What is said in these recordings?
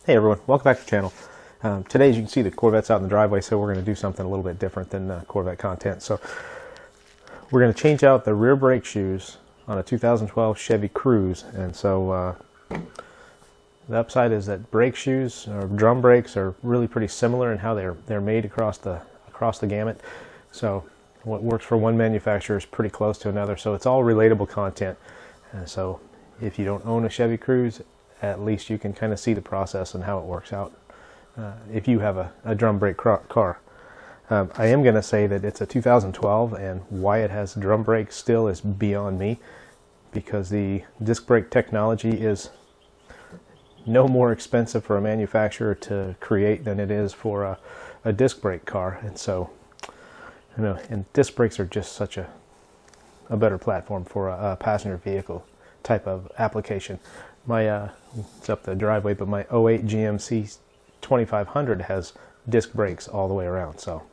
Hey everyone, welcome back to the channel. Today, as you can see, the Corvette's out in the driveway, so we're going to do something a little bit different than Corvette content. So we're going to change out the rear brake shoes on a 2012 Chevy Cruze. And so the upside is that brake shoes or drum brakes are really pretty similar in how they're made across the gamut. So what works for one manufacturer is pretty close to another. So it's all relatable content. And so if you don't own a Chevy Cruze, at least you can kind of see the process and how it works out if you have a drum brake car. I am going to say that it's a 2012, and why it has drum brakes still is beyond me, because the disc brake technology is no more expensive for a manufacturer to create than it is for a disc brake car. And so, you know, and disc brakes are just such a better platform for a passenger vehicle type of application. My it's up the driveway, but my 08 GMC 2500 has disc brakes all the way around. So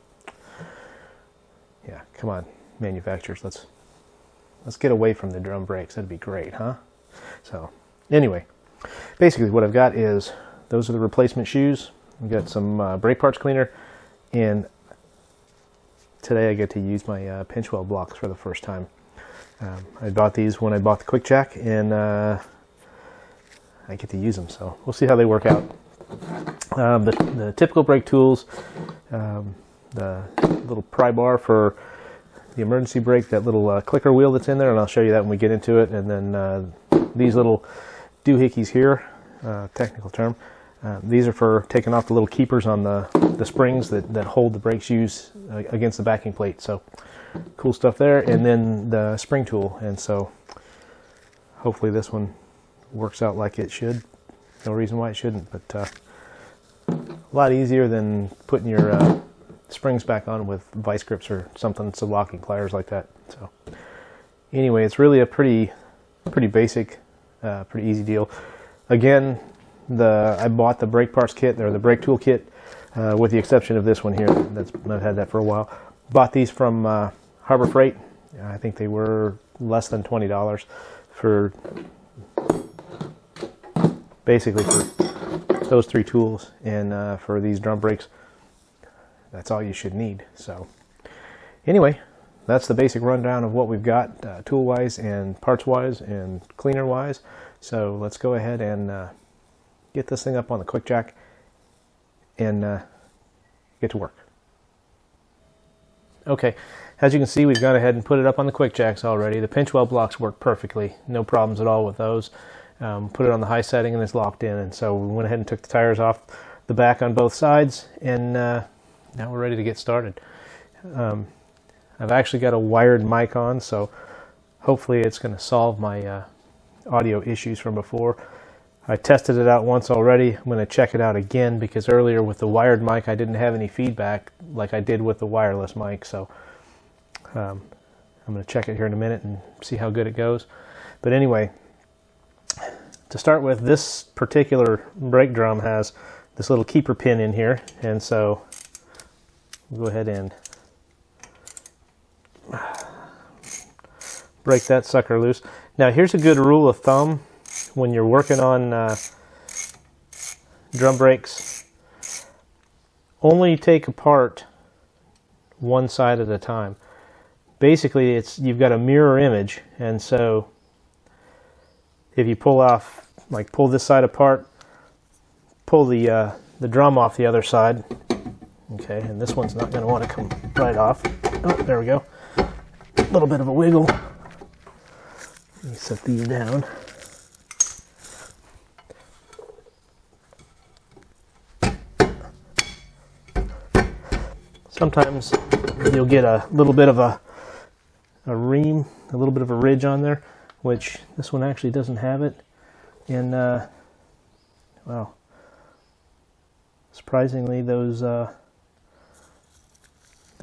yeah, come on manufacturers, let's get away from the drum brakes. That'd be great, huh? So anyway, basically what I've got is those are the replacement shoes. I've got some brake parts cleaner, and today I get to use my pinch weld blocks for the first time. I bought these when I bought the Quick Jack, and I get to use them, so we'll see how they work out. The typical brake tools, the little pry bar for the emergency brake, that little clicker wheel that's in there, and I'll show you that when we get into it. And then these little doohickeys here, technical term, these are for taking off the little keepers on the springs that hold the brake shoes against the backing plate. So cool stuff there. And then the spring tool, and so hopefully this one works out like it should. No reason why it shouldn't, but a lot easier than putting your springs back on with vice grips or something, so locking pliers like that. So anyway, it's really a pretty basic, pretty easy deal. Again, I bought the brake parts kit, or the brake tool kit, with the exception of this one here. I've had that for a while. Bought these from Harbor Freight. I think they were less than $20 for basically for those three tools, and for these drum brakes, that's all you should need. So anyway, that's the basic rundown of what we've got, tool wise and parts wise and cleaner wise. So let's go ahead and get this thing up on the Quick Jack and get to work. Okay, as you can see, we've gone ahead and put it up on the Quick Jacks already. The pinch weld blocks work perfectly, no problems at all with those. Put it on the high setting and it's locked in, and so we went ahead and took the tires off the back on both sides, and now we're ready to get started. I've actually got a wired mic on, so hopefully it's going to solve my audio issues from before. I tested it out once already. I'm going to check it out again, because earlier with the wired mic I didn't have any feedback like I did with the wireless mic. So I'm going to check it here in a minute and see how good it goes. But anyway, to start with, this particular brake drum has this little keeper pin in here, and so we'll go ahead and break that sucker loose. Now here's a good rule of thumb when you're working on drum brakes: only take apart one side at a time. Basically, you've got a mirror image, and so if you pull this side apart, pull the drum off the other side. Okay, and this one's not going to want to come right off. Oh, there we go. A little bit of a wiggle. Let me set these down. Sometimes you'll get a little bit of a ream, a little bit of a ridge on there, which this one actually doesn't have it. And well, surprisingly, those there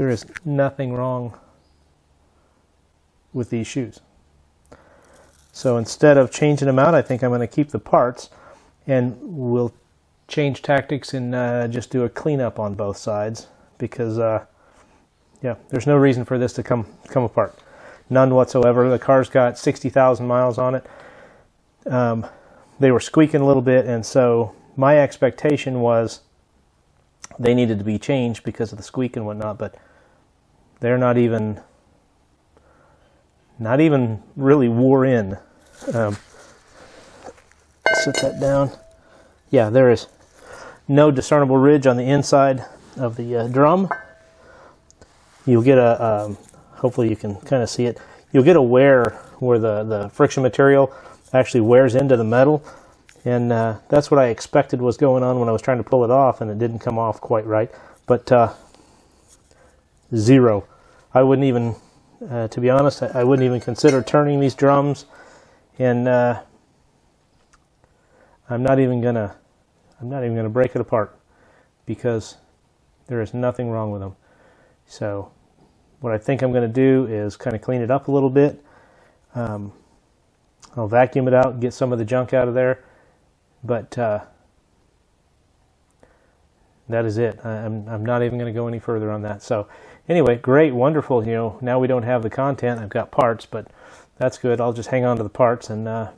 is nothing wrong with these shoes. So instead of changing them out, I think I'm going to keep the parts, and we'll change tactics and just do a cleanup on both sides, because yeah, there's no reason for this to come apart. None whatsoever. The car's got 60,000 miles on it. They were squeaking a little bit, and so my expectation was they needed to be changed because of the squeak and whatnot, but they're not even really wore in. Set that down. Yeah, there is no discernible ridge on the inside of the drum. You'll get a, hopefully you can kind of see it, you'll get a wear where the friction material actually wears into the metal, and that's what I expected was going on when I was trying to pull it off, and it didn't come off quite right. But zero. I wouldn't even, to be honest, I wouldn't even consider turning these drums, and I'm not even gonna break it apart because there is nothing wrong with them. So what I think I'm going to do is kind of clean it up a little bit. I'll vacuum it out and get some of the junk out of there, but that is it. I'm not even going to go any further on that. So anyway, great, wonderful. You know, now we don't have the content. I've got parts, but that's good. I'll just hang on to the parts, and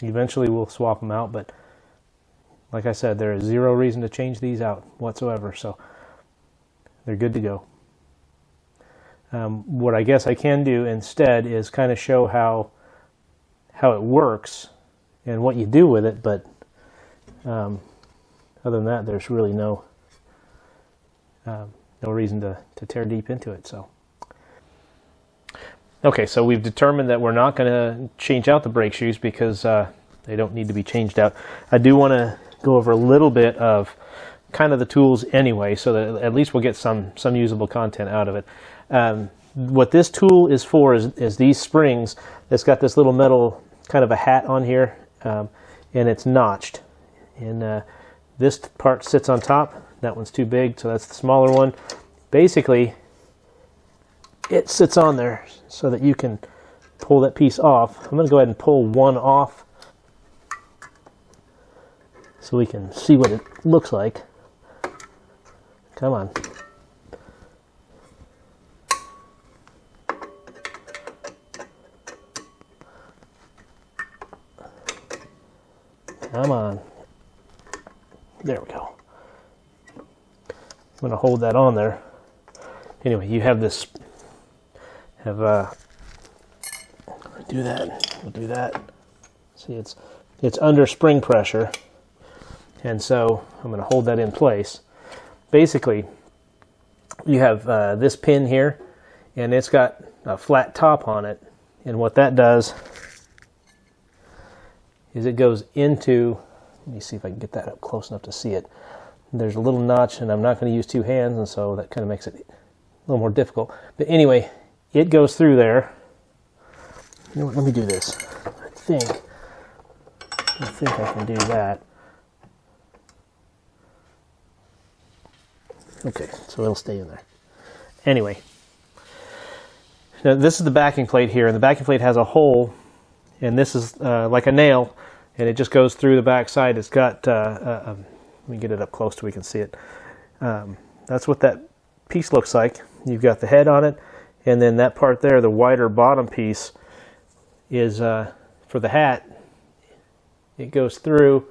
eventually we'll swap them out. But like I said, there is zero reason to change these out whatsoever, so they're good to go. What I guess I can do instead is kind of show how it works and what you do with it, but other than that, there's really no reason to tear deep into it. So, okay, so we've determined that we're not going to change out the brake shoes because they don't need to be changed out. I do want to go over a little bit of kind of the tools anyway, so that at least we'll get some usable content out of it. What this tool is for is these springs. It's got this little metal kind of a hat on here, and it's notched. And this part sits on top. That one's too big, so that's the smaller one. Basically, it sits on there so that you can pull that piece off. I'm going to go ahead and pull one off so we can see what it looks like. Come on. Come on. There we go. I'm going to hold that on there. Anyway, you have this, do that, we'll do that. See, it's under spring pressure, and so I'm going to hold that in place. Basically, you have this pin here, and it's got a flat top on it, and what that does is it goes into, let me see if I can get that up close enough to see it. There's a little notch, and I'm not going to use two hands, and so that kind of makes it a little more difficult. But anyway, it goes through there. You know what, let me do this. I think I can do that. Okay, so it'll stay in there. Anyway, now this is the backing plate here, and the backing plate has a hole, and this is like a nail, and it just goes through the back side. It's got, let me get it up close so we can see it. That's what that piece looks like. You've got the head on it, and then that part there, the wider bottom piece, is for the hat. It goes through,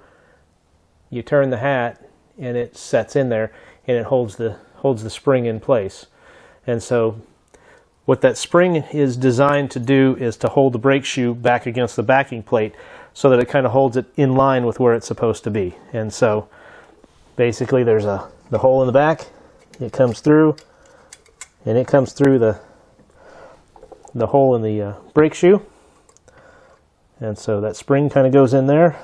you turn the hat, and it sets in there, and it holds the spring in place. And so what that spring is designed to do is to hold the brake shoe back against the backing plate so that it kind of holds it in line with where it's supposed to be. And so basically there's the hole in the back, it comes through, and it comes through the hole in the brake shoe. And so that spring kind of goes in there.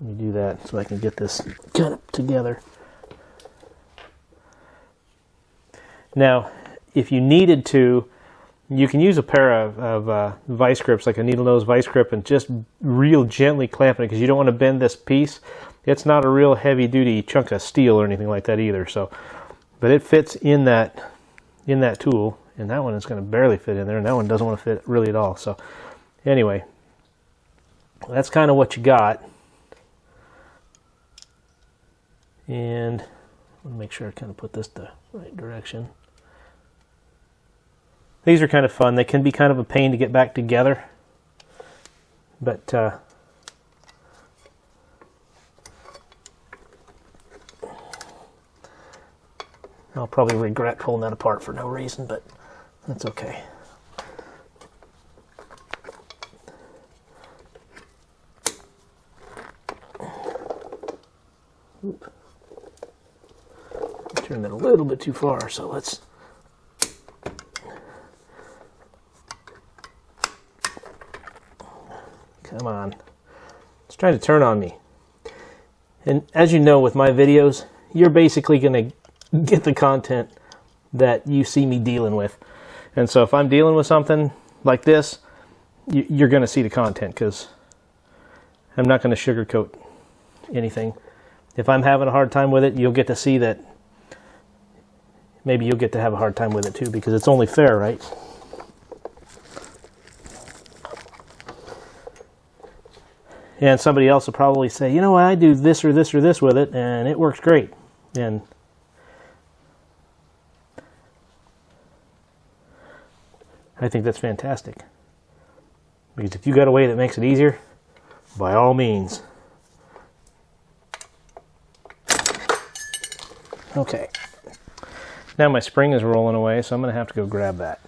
Let me do that so I can get this kind of together. Now, if you needed to, you can use a pair of vice grips, like a needle nose vice grip, and just real gently clamp it, because you don't want to bend this piece. It's not a real heavy duty chunk of steel or anything like that either. So, but it fits in that tool, and that one is going to barely fit in there, and that one doesn't want to fit really at all. So anyway, that's kind of what you got. And I'll make sure I kind of put this the right direction. These are kind of fun. They can be kind of a pain to get back together, but I'll probably regret pulling that apart for no reason, but that's okay. Oop. Turned that a little bit too far, so let's... Come on. It's trying to turn on me. And as you know with my videos, you're basically going to get the content that you see me dealing with. And so if I'm dealing with something like this, you're going to see the content, because I'm not going to sugarcoat anything. If I'm having a hard time with it, you'll get to see that maybe you'll get to have a hard time with it too, because it's only fair, right? And somebody else will probably say, you know, I do this or this or this with it, and it works great. And I think that's fantastic. Because if you got a way that makes it easier, by all means. Okay. Now my spring is rolling away, so I'm going to have to go grab that.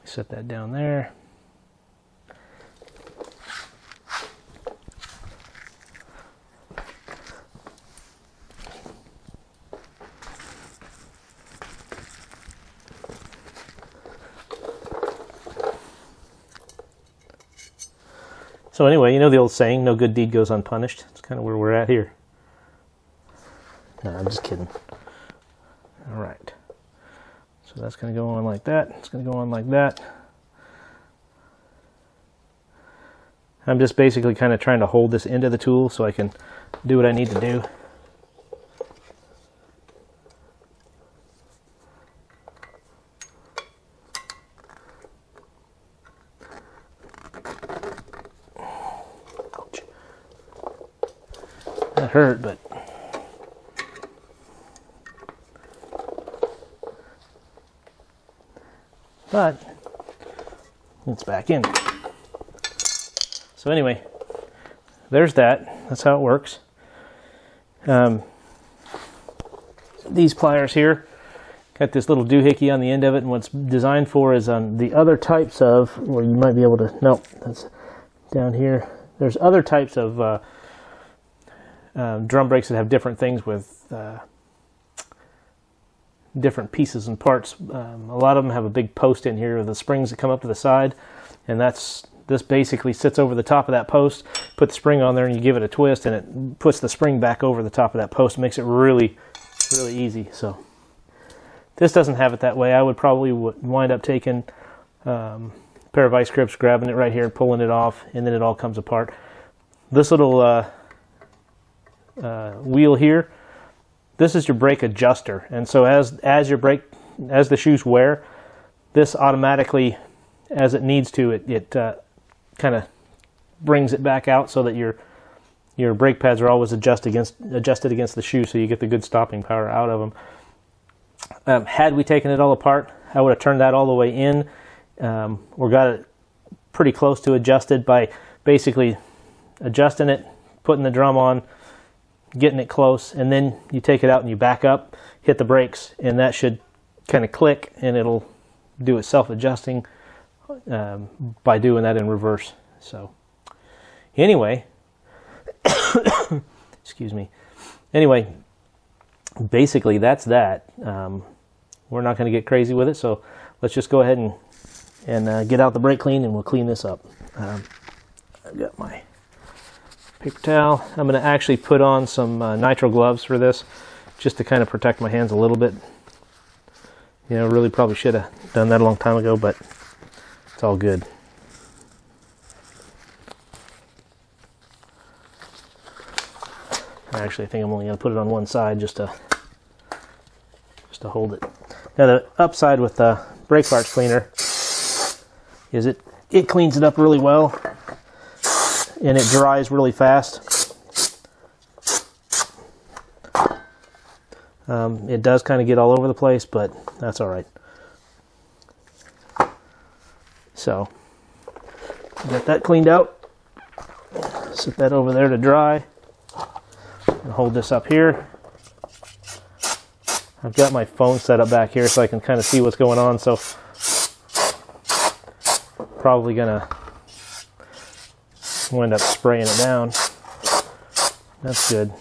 Set that down there. So anyway, you know the old saying, no good deed goes unpunished. That's kind of where we're at here. No, I'm just kidding. All right. So that's going to go on like that. It's going to go on like that. I'm just basically kind of trying to hold this into the tool so I can do what I need to do. That hurt, but it's back in. So anyway, there's that. That's how it works. These pliers here got this little doohickey on the end of it, and what's designed for is on the other types of, or you might be able to, no, that's down here. There's other types of drum brakes that have different things with different pieces and parts. A lot of them have a big post in here with the springs that come up to the side, and this basically sits over the top of that post. Put the spring on there and you give it a twist, and it puts the spring back over the top of that post. It makes it really, really easy. So this doesn't have it that way. I would probably wind up taking a pair of vice grips, grabbing it right here, pulling it off, and then it all comes apart. This little wheel here, this is your brake adjuster, and so as the shoes wear, this automatically, as it needs to, it kind of brings it back out so that your brake pads are always adjusted against the shoe, so you get the good stopping power out of them. Had we taken it all apart, I would have turned that all the way in, or got it pretty close to adjusted by basically adjusting it, putting the drum on, getting it close, and then you take it out and you back up, hit the brakes, and that should kind of click, and it'll do it self-adjusting by doing that in reverse. So anyway, excuse me. Anyway, basically that's that. We're not going to get crazy with it, so let's just go ahead and get out the brake clean, and we'll clean this up. I've got my paper towel. I'm going to actually put on some nitrile gloves for this, just to kind of protect my hands a little bit. You know, really probably should have done that a long time ago, but it's all good. Actually, I think I'm only going to put it on one side just to hold it. Now, the upside with the brake parts cleaner is it cleans it up really well, and it dries really fast. It does kind of get all over the place, but that's all right. So, get that cleaned out. Set that over there to dry. And hold this up here. I've got my phone set up back here so I can kind of see what's going on, so probably gonna wind up spraying it down. That's good.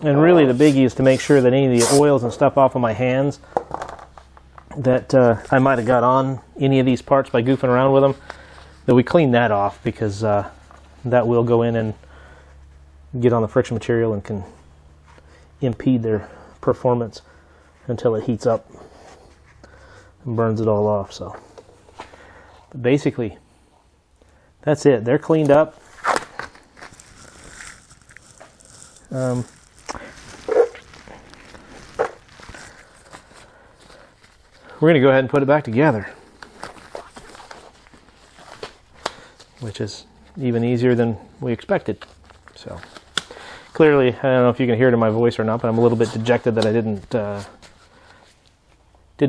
And really the biggie is to make sure that any of the oils and stuff off of my hands that I might have got on any of these parts by goofing around with them, that we clean that off, because that will go in and get on the friction material and can impede their performance until it heats up and burns it all off. So but basically that's it. They're cleaned up. We're going to go ahead and put it back together, which is even easier than we expected. So clearly, I don't know if you can hear it in my voice or not, but I'm a little bit dejected that I didn't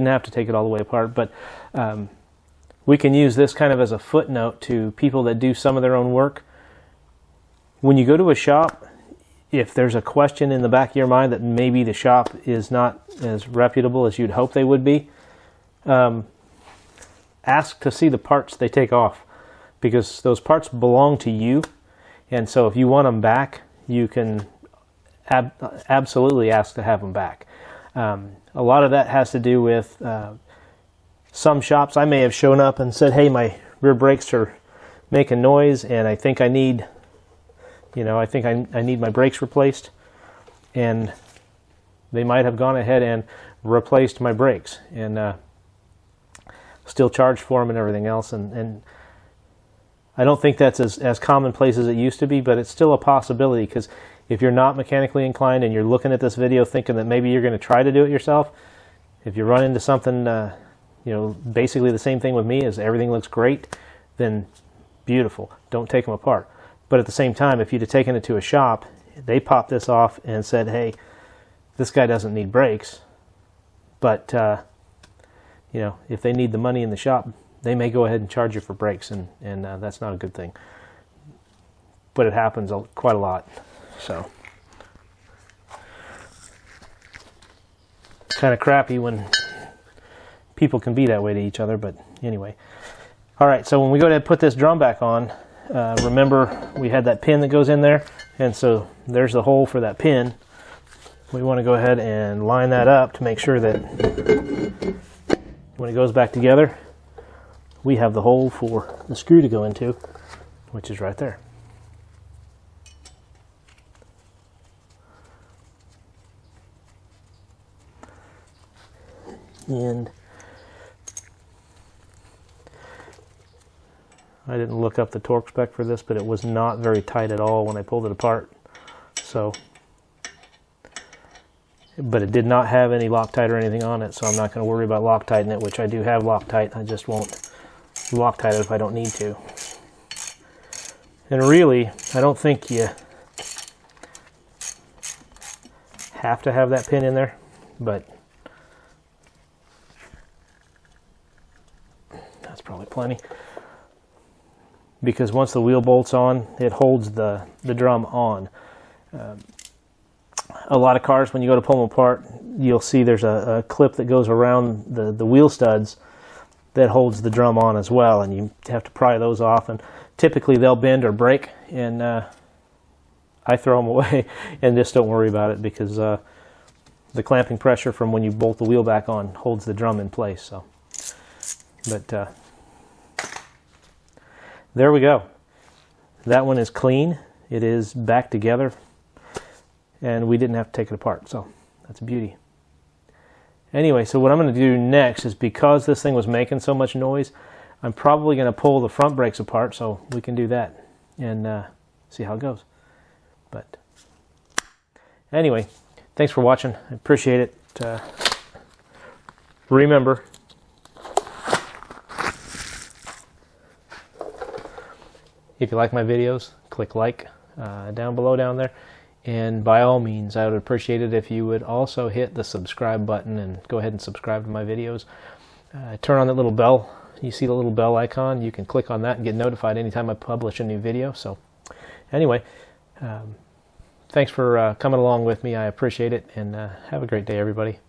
have to take it all the way apart. But we can use this kind of as a footnote to people that do some of their own work. When you go to a shop, if there's a question in the back of your mind that maybe the shop is not as reputable as you'd hope they would be, ask to see the parts they take off, because those parts belong to you, and so if you want them back, you can absolutely ask to have them back. A lot of that has to do with some shops. I may have shown up and said, hey, my rear brakes are making noise and I think I need, I need my brakes replaced, and they might have gone ahead and replaced my brakes and still charged for them and everything else, and I don't think that's as commonplace as it used to be, but it's still a possibility, because if you're not mechanically inclined and you're looking at this video thinking that maybe you're going to try to do it yourself, if you run into something, basically the same thing with me, is everything looks great, then beautiful, don't take them apart. But at the same time, if you'd have taken it to a shop, they popped this off and said, hey, this guy doesn't need brakes, but if they need the money in the shop, they may go ahead and charge you for brakes, and that's not a good thing. But it happens quite a lot. So kind of crappy when people can be that way to each other, but anyway. All right, so when we go ahead and put this drum back on, remember we had that pin that goes in there, and so there's the hole for that pin. We want to go ahead and line that up to make sure that when it goes back together, we have the hole for the screw to go into, which is right there. And I didn't look up the torque spec for this, but it was not very tight at all when I pulled it apart. So, but it did not have any Loctite or anything on it, so I'm not going to worry about Loctiting it, which I do have Loctite. I just won't Loctite it if I don't need to. And really, I don't think you have to have that pin in there, but that's probably plenty. Because once the wheel bolts on, it holds the drum on. A lot of cars, when you go to pull them apart, you'll see there's a clip that goes around the wheel studs that holds the drum on as well, and you have to pry those off, and typically they'll bend or break, and I throw them away and just don't worry about it, because the clamping pressure from when you bolt the wheel back on holds the drum in place. So, but there we go. That one is clean. It is back together, and we didn't have to take it apart, so that's a beauty. Anyway, so what I'm going to do next is, because this thing was making so much noise, I'm probably going to pull the front brakes apart so we can do that and see how it goes. But anyway, thanks for watching. I appreciate it. Remember, if you like my videos, click like down below down there. And by all means, I would appreciate it if you would also hit the subscribe button and go ahead and subscribe to my videos. Turn on that little bell. You see the little bell icon? You can click on that and get notified anytime I publish a new video. So anyway, thanks for coming along with me. I appreciate it, and have a great day, everybody.